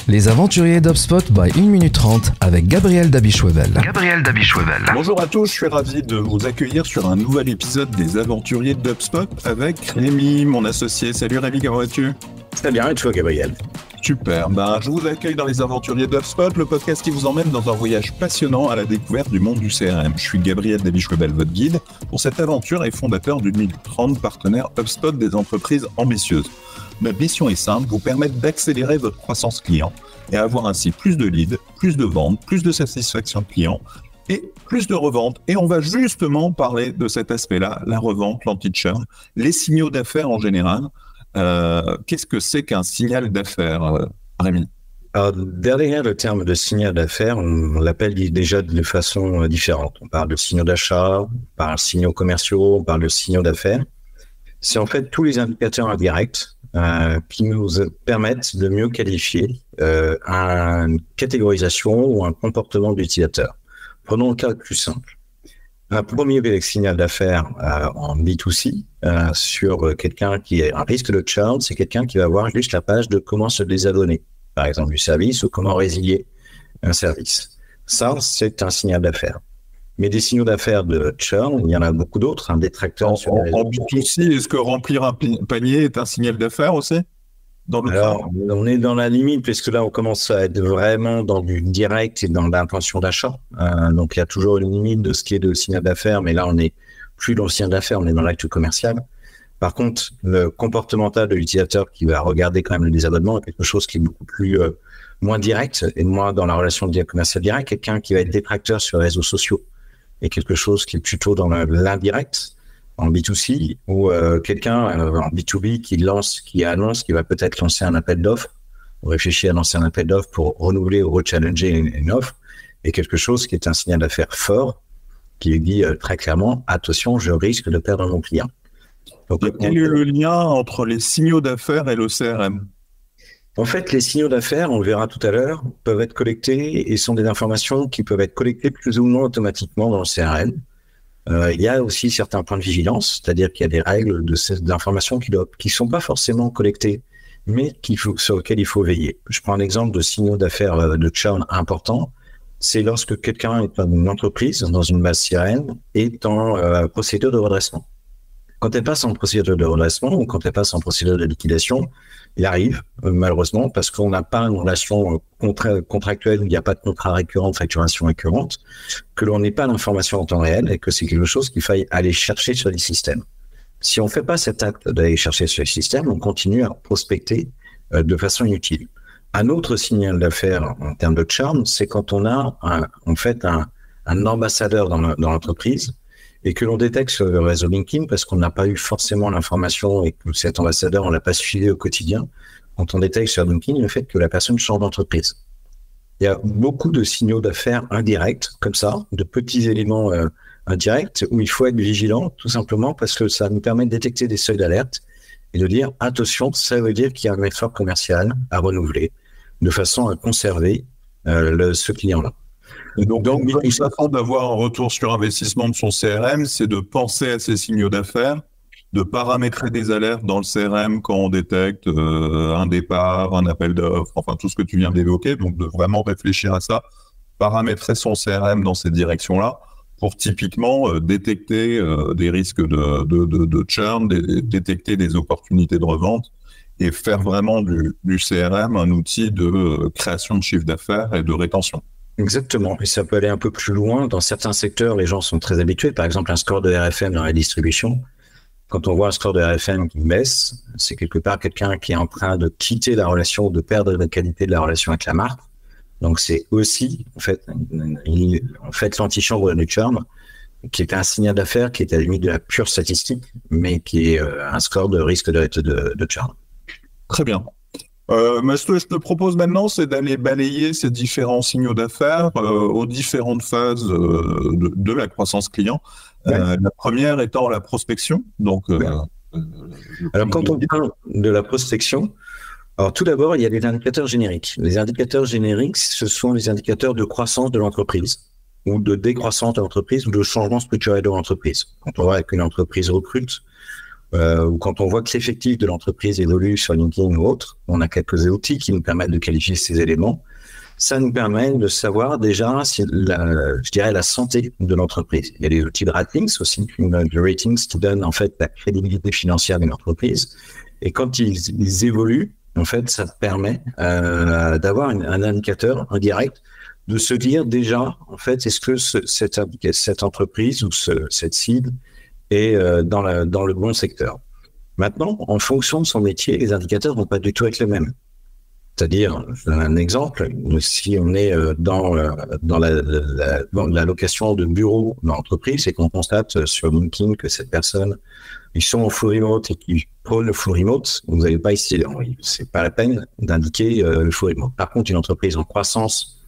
Les aventuriers d'HubSpot by 1 minute 30 avec Gabriel Dabichouevel. Bonjour à tous, je suis ravi de vous accueillir sur un nouvel épisode des aventuriers d'HubSpot avec Rémi, mon associé. Salut Rémi, comment vas-tu ? Très bien, et toi Gabriel ? Super, je vous accueille dans les aventuriers d'HubSpot, le podcast qui vous emmène dans un voyage passionnant à la découverte du monde du CRM. Je suis Gabriel Dabichouevel, votre guide pour cette aventure et fondateur d'1 minute 30, partenaire HubSpot des entreprises ambitieuses. Notre mission est simple, vous permettre d'accélérer votre croissance client et avoir ainsi plus de leads, plus de ventes, plus de satisfaction client et plus de revente. Et on va justement parler de cet aspect-là, la revente, l'anti-churn, les signaux d'affaires en général. Qu'est-ce que c'est qu'un signal d'affaires, Rémi ? Alors, derrière le terme de signal d'affaires, on l'appelle déjà de façon différente. On parle de signaux d'achat, on parle de signaux commerciaux, on parle de signaux d'affaires. C'est en fait tous les indicateurs indirects qui nous permettent de mieux qualifier une catégorisation ou un comportement de l'utilisateur. Prenons le cas le plus simple. Un premier signal d'affaires en B2C sur quelqu'un qui est un risque de churn, c'est quelqu'un qui va voir juste la page de comment se désabonner, par exemple du service, ou comment résilier un service. Ça, c'est un signal d'affaires. Mais des signaux d'affaires de churn, il y en a beaucoup d'autres, un détracteur en B2C, est-ce que remplir un panier est un signal d'affaires aussi ? Alors, on est dans la limite, parce que là, on commence à être vraiment dans du direct et dans l'intention d'achat. Donc, il y a toujours une limite de ce qui est de signal d'affaires, mais là, on n'est plus dans le signal d'affaires, on est dans l'acte commercial. Par contre, le comportemental de l'utilisateur qui va regarder quand même le désabonnement est quelque chose qui est beaucoup plus moins direct et moins dans la relation commerciale directe. Quelqu'un qui va être détracteur sur les réseaux sociaux est quelque chose qui est plutôt dans l'indirect en B2C, ou quelqu'un en B2B qui annonce qu'il va peut-être lancer un appel d'offres, ou réfléchir à lancer un appel d'offres pour renouveler ou rechallenger une offre, et quelque chose qui est un signal d'affaires fort, qui dit très clairement, attention, je risque de perdre mon client. Donc, quel est le lien entre les signaux d'affaires et le CRM ? En fait, les signaux d'affaires, on le verra tout à l'heure, peuvent être collectés et sont des informations qui peuvent être collectées plus ou moins automatiquement dans le CRM. Il y a aussi certains points de vigilance, c'est-à-dire qu'il y a des règles d'informations qui sont pas forcément collectées, mais sur lesquelles il faut veiller. Je prends un exemple de signaux d'affaires de churn important. C'est lorsque quelqu'un est dans une entreprise, dans une base CRM, est en procédure de redressement. Quand elle passe en procédure de redressement ou quand elle passe en procédure de liquidation, il arrive, malheureusement, parce qu'on n'a pas une relation contractuelle où il n'y a pas de contrat récurrent, de facturation récurrente, que l'on n'ait pas l'information en temps réel et que c'est quelque chose qu'il faille aller chercher sur les systèmes. Si on ne fait pas cet acte d'aller chercher sur les systèmes, on continue à prospecter de façon inutile. Un autre signal d'affaires en termes de churn, c'est quand on a un ambassadeur dans l'entreprise et que l'on détecte sur le réseau LinkedIn parce qu'on n'a pas eu forcément l'information et que cet ambassadeur, on l'a pas suivi au quotidien. Quand on détecte sur LinkedIn le fait que la personne change d'entreprise. Il y a beaucoup de signaux d'affaires indirects, comme ça, de petits éléments indirects où il faut être vigilant, tout simplement parce que ça nous permet de détecter des seuils d'alerte et de dire, attention, ça veut dire qu'il y a un effort commercial à renouveler de façon à conserver ce client-là. Donc, une façon d'avoir un retour sur investissement de son CRM, c'est de penser à ces signaux d'affaires, de paramétrer des alertes dans le CRM quand on détecte un départ, un appel d'offres, enfin tout ce que tu viens d'évoquer, donc de vraiment réfléchir à ça, paramétrer son CRM dans ces directions-là pour typiquement détecter des risques de churn, détecter des opportunités de revente et faire vraiment du CRM un outil de création de chiffre d'affaires et de rétention. Exactement, et ça peut aller un peu plus loin. Dans certains secteurs, les gens sont très habitués. Par exemple, un score de RFM dans la distribution. Quand on voit un score de RFM qui baisse, c'est quelque part quelqu'un qui est en train de quitter la relation, de perdre la qualité de la relation avec la marque. Donc, c'est aussi, en fait l'antichambre du churn, qui est un signal d'affaires qui est à la limite de la pure statistique, mais qui est un score de risque de churn. Très bien. Ce que je te propose maintenant, c'est d'aller balayer ces différents signaux d'affaires aux différentes phases de la croissance client. Ouais. La première étant la prospection. Donc, alors, quand on parle de la prospection, alors tout d'abord, il y a des indicateurs génériques. Les indicateurs génériques, ce sont les indicateurs de croissance de l'entreprise ou de décroissance de l'entreprise ou de changement structurel de l'entreprise. Quand on voit qu'une entreprise recrute ou quand on voit que l'effectif de l'entreprise évolue sur LinkedIn ou autre, on a quelques outils qui nous permettent de qualifier ces éléments. Ça nous permet de savoir déjà la santé de l'entreprise. Il y a des outils de ratings aussi, de ratings qui donnent en fait la crédibilité financière d'une entreprise. Et quand ils évoluent, en fait, ça permet d'avoir un indicateur indirect de se dire déjà, en fait, est-ce que cette entreprise ou cette cible est dans le bon secteur. Maintenant, en fonction de son métier, les indicateurs vont pas du tout être les mêmes. C'est-à-dire, je donne un exemple, si on est dans la location de bureaux dans l'entreprise et qu'on constate sur LinkedIn que cette personne, ils sont en full remote et qu'ils prônent le full remote, vous n'allez pas ici, c'est pas la peine d'indiquer le full remote. Par contre, une entreprise en croissance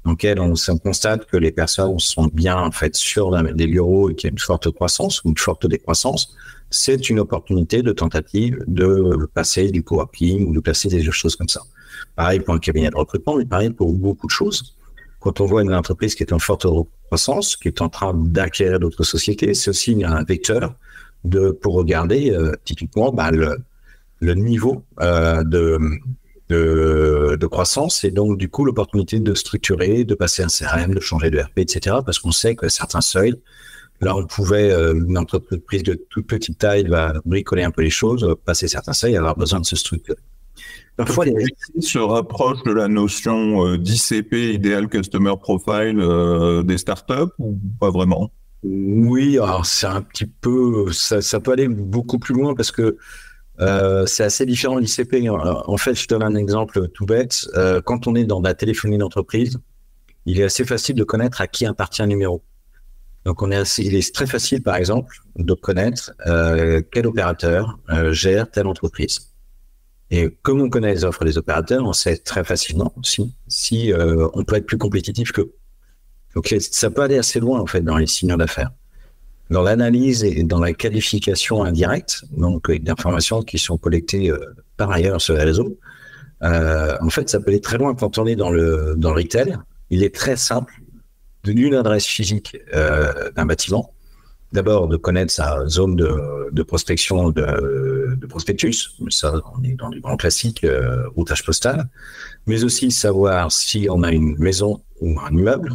dans laquelle on constate que les personnes sont bien en fait sur des bureaux et qu'il y a une forte croissance ou une forte décroissance, c'est une opportunité de tentative de passer du coworking ou de passer des choses comme ça. Pareil pour un cabinet de recrutement, mais pareil pour beaucoup de choses. Quand on voit une entreprise qui est en forte croissance, qui est en train d'acquérir d'autres sociétés, c'est aussi un vecteur pour regarder typiquement le niveau de croissance et donc du coup l'opportunité de structurer, de passer un CRM, de changer de RP, etc. Parce qu'on sait que certains seuils, là on pouvait, une entreprise de toute petite taille va bricoler un peu les choses, passer certains seuils, avoir besoin de se structurer. Parfois, les se rapprochent de la notion d'ICP, Ideal Customer Profile, des startups ou pas vraiment? Oui, alors c'est un petit peu, ça peut aller beaucoup plus loin parce que c'est assez différent de l'ICP. En fait, je donne un exemple tout bête. Quand on est dans la téléphonie d'entreprise, il est assez facile de connaître à qui appartient un numéro. Donc, il est très facile, par exemple, de connaître quel opérateur gère telle entreprise. Et comme on connaît les offres des opérateurs, on sait très facilement si on peut être plus compétitif qu'eux. Donc, ça peut aller assez loin, en fait, dans les signaux d'affaires. Dans l'analyse et dans la qualification indirecte, donc d'informations qui sont collectées par ailleurs sur les réseaux, en fait, ça peut aller très loin quand on est dans le retail. Il est très simple d'une adresse physique d'un bâtiment, d'abord de connaître sa zone de prospection de prospectus, ça on est dans du grand classique routage postal, mais aussi savoir si on a une maison ou un immeuble,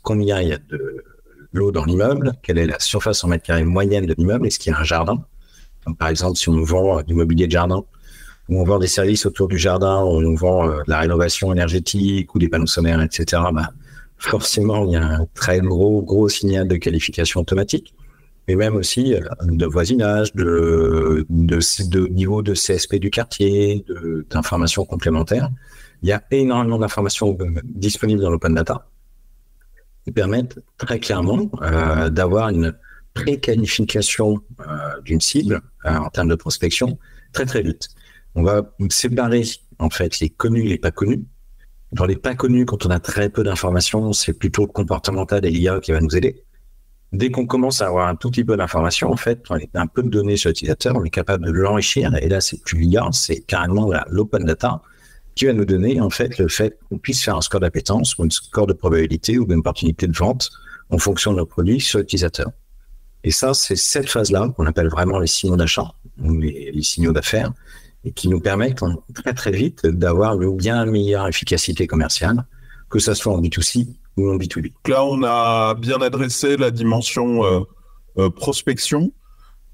combien il y a de l'eau dans l'immeuble, quelle est la surface en mètres carrés moyenne de l'immeuble, est-ce qu'il y a un jardin. Donc, par exemple, si on vend du mobilier de jardin, ou on vend des services autour du jardin, ou on vend la rénovation énergétique ou des panneaux solaires, etc., forcément, il y a un très gros signal de qualification automatique, mais même aussi de voisinage, de niveau de CSP du quartier, d'informations complémentaires. Il y a énormément d'informations disponibles dans l'open data qui permettent très clairement d'avoir une préqualification d'une cible en termes de prospection très très vite. On va séparer en fait les connus et les pas connus. Dans les pas connus, quand on a très peu d'informations, c'est plutôt le comportemental et l'IA qui va nous aider. Dès qu'on commence à avoir un tout petit peu d'informations, en fait, on a un peu de données sur l'utilisateur, on est capable de l'enrichir. Et là, c'est plus l'IA, c'est carrément l'open data qui va nous donner en fait le fait qu'on puisse faire un score d'appétence ou un score de probabilité ou d'une opportunité de vente en fonction de nos produits sur l'utilisateur. Et ça, c'est cette phase-là qu'on appelle vraiment les signaux d'achat ou les signaux d'affaires et qui nous permettent très très vite d'avoir une bien meilleure efficacité commerciale, que ça soit en B2C ou en B2B. Là, on a bien adressé la dimension prospection.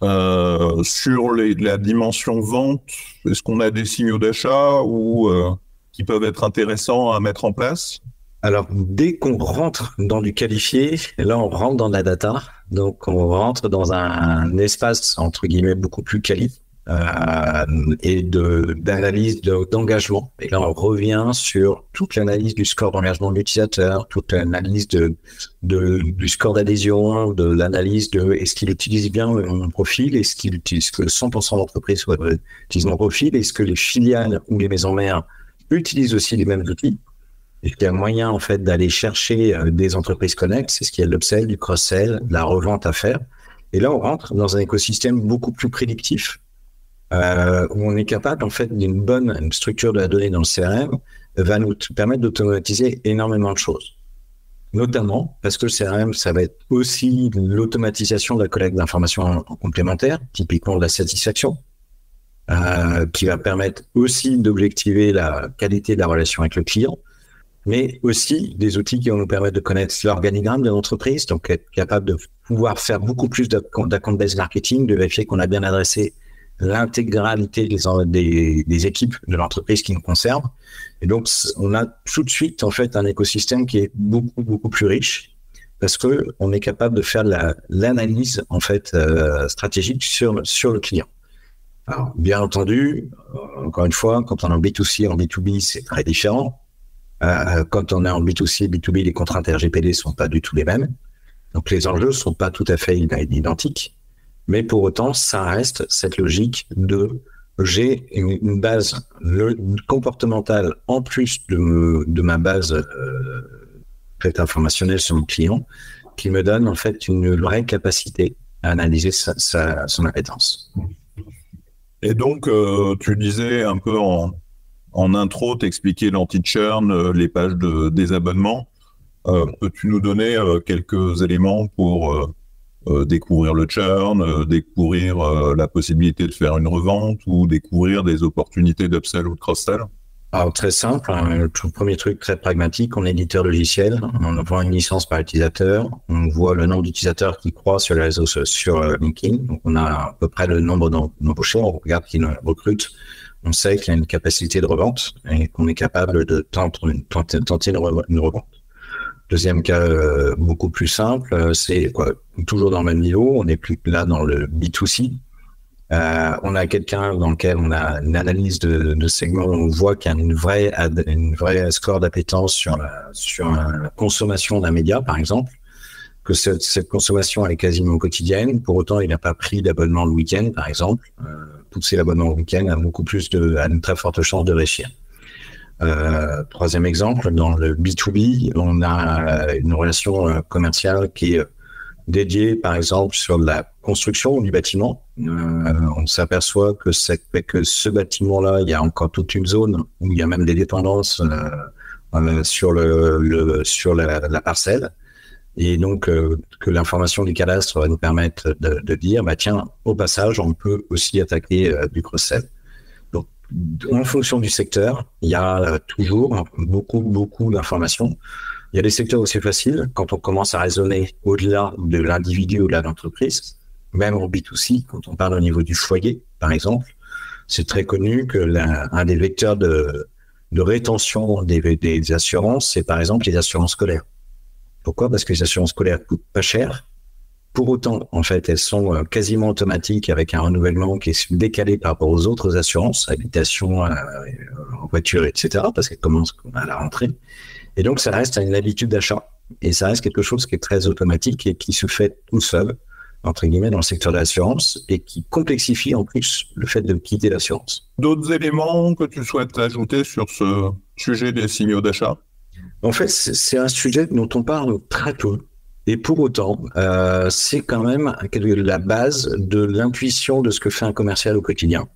Sur la dimension vente, est-ce qu'on a des signaux d'achat ou qui peuvent être intéressants à mettre en place? Alors, dès qu'on rentre dans du qualifié, là, on rentre dans la data. Donc, on rentre dans un espace, entre guillemets, beaucoup plus quali et d'analyse d'engagement. Et là, on revient sur toute l'analyse du score d'engagement de l'utilisateur, toute l'analyse du score d'adhésion, de l'analyse de est-ce qu'il utilise bien mon profil, est-ce que 100% d'entreprises utilisent mon profil, est-ce que les filiales ou les maisons mères utilisent aussi les mêmes outils. Et il y a moyen, en fait, d'aller chercher des entreprises connect, c'est ce qu'il y a de l'upsell, du cross-sell, de la revente à faire. Et là, on rentre dans un écosystème beaucoup plus prédictif, où on est capable, en fait, d'une bonne structure de la donnée dans le CRM, va nous permettre d'automatiser énormément de choses. notamment parce que le CRM, ça va être aussi l'automatisation de la collecte d'informations en complémentaire, typiquement de la satisfaction, qui va permettre aussi d'objectiver la qualité de la relation avec le client, mais aussi des outils qui vont nous permettre de connaître l'organigramme de l'entreprise, donc être capable de pouvoir faire beaucoup plus d'account-based marketing, de vérifier qu'on a bien adressé l'intégralité des équipes de l'entreprise qui nous concernent. Et donc, on a tout de suite, en fait, un écosystème qui est beaucoup, beaucoup plus riche parce que on est capable de faire l'analyse, en fait, stratégique sur le client. Alors, bien entendu, encore une fois, quand on est en B2C, en B2B, c'est très différent. Quand on est en B2C, B2B, les contraintes RGPD sont pas du tout les mêmes. Donc, les enjeux sont pas tout à fait identiques. Mais pour autant, ça reste cette logique de j'ai une base comportementale en plus de ma base informationnelle sur mon client qui me donne en fait une vraie capacité à analyser son appétence. Et donc, tu disais un peu en intro, t'expliquais l'anti-churn, les pages de désabonnement. Peux-tu nous donner quelques éléments pour découvrir le churn, découvrir la possibilité de faire une revente ou découvrir des opportunités d'upsell ou de cross-sell? Alors, très simple, le premier truc très pragmatique, on est éditeur logiciel, on vend une licence par utilisateur, on voit le nombre d'utilisateurs qui croît sur les réseaux, sur LinkedIn, donc on a à peu près le nombre d'embauchés, on regarde qui recrute, on sait qu'il y a une capacité de revente et qu'on est capable de tenter une revente. Deuxième cas, beaucoup plus simple, c'est toujours dans le même niveau, on n'est plus là dans le B2C. On a quelqu'un dans lequel on a une analyse de segment, on voit qu'il y a une vraie score d'appétence sur la consommation d'un média, par exemple, que cette consommation elle est quasiment quotidienne. Pour autant, il n'a pas pris d'abonnement le week-end, par exemple. Pousser l'abonnement le week-end a a une très forte chance de réussir. Troisième exemple, dans le B2B, on a une relation commerciale qui est dédiée, par exemple, sur la construction du bâtiment. On s'aperçoit que ce bâtiment-là, il y a encore toute une zone où il y a même des dépendances sur la parcelle. Et donc, que l'information du cadastre va nous permettre de dire, tiens, au passage, on peut aussi attaquer du cross-sell. Donc, en fonction du secteur, il y a toujours beaucoup d'informations. Il y a des secteurs où c'est facile, quand on commence à raisonner au-delà de l'individu ou de l'entreprise, même en B2C, quand on parle au niveau du foyer, par exemple, c'est très connu que un des vecteurs de rétention des assurances, c'est par exemple les assurances scolaires. Pourquoi ? Parce que les assurances scolaires coûtent pas cher. Pour autant, en fait, elles sont quasiment automatiques avec un renouvellement qui est décalé par rapport aux autres assurances, habitation, voiture, etc., parce qu'elles commencent à la rentrée. Et donc, ça reste une habitude d'achat. Et ça reste quelque chose qui est très automatique et qui se fait tout seul, entre guillemets, dans le secteur de l'assurance et qui complexifie en plus le fait de quitter l'assurance. D'autres éléments que tu souhaites ajouter sur ce sujet des signaux d'achat ? En fait, c'est un sujet dont on parle très peu. Et pour autant, c'est quand même la base de l'intuition de ce que fait un commercial au quotidien.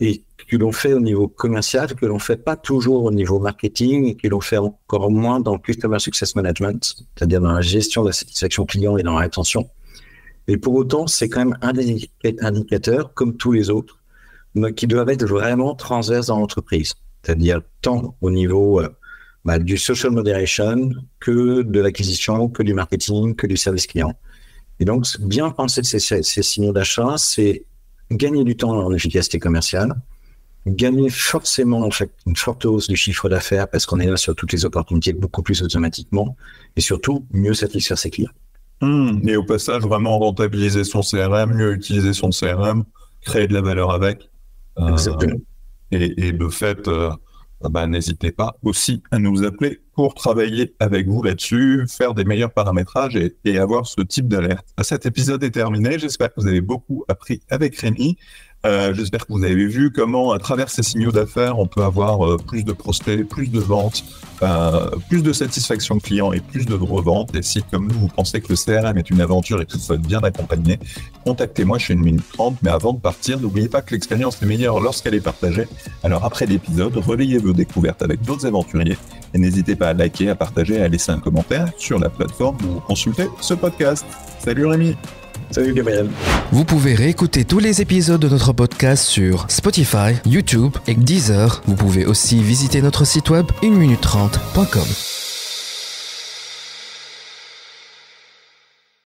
Et que l'on fait au niveau commercial, que l'on fait pas toujours au niveau marketing, et que l'on fait encore moins dans le Customer Success Management, c'est-à-dire dans la gestion de la satisfaction client et dans la rétention. Et pour autant, c'est quand même un des indicateurs, comme tous les autres, qui doivent être vraiment transverses dans l'entreprise. C'est-à-dire tant au niveau du social moderation que de l'acquisition, que du marketing, que du service client. Et donc, bien penser ces signaux d'achat, c'est gagner du temps en efficacité commerciale, gagner forcément en fait une forte hausse du chiffre d'affaires parce qu'on est là sur toutes les opportunités beaucoup plus automatiquement et surtout mieux satisfaire ses clients. Et au passage, vraiment rentabiliser son CRM, mieux utiliser son CRM, créer de la valeur avec. Exactement. Et de fait, n'hésitez pas aussi à nous appeler pour travailler avec vous là-dessus, faire des meilleurs paramétrages et avoir ce type d'alerte. Cet épisode est terminé. J'espère que vous avez beaucoup appris avec Rémi. J'espère que vous avez vu comment, à travers ces signaux d'affaires, on peut avoir plus de prospects, plus de ventes, plus de satisfaction client et plus de reventes. Et si, comme nous, vous pensez que le CRM est une aventure et que vous souhaitez bien accompagner, contactez-moi chez 1 minute 30. Mais avant de partir, n'oubliez pas que l'expérience est meilleure lorsqu'elle est partagée. Alors après l'épisode, relayez vos découvertes avec d'autres aventuriers et n'hésitez pas à liker, à partager et à laisser un commentaire sur la plateforme où vous consultez ce podcast. Salut Rémi. Salut Gabriel. Vous pouvez réécouter tous les épisodes de notre podcast sur Spotify, YouTube et Deezer. Vous pouvez aussi visiter notre site web 1minute30.com.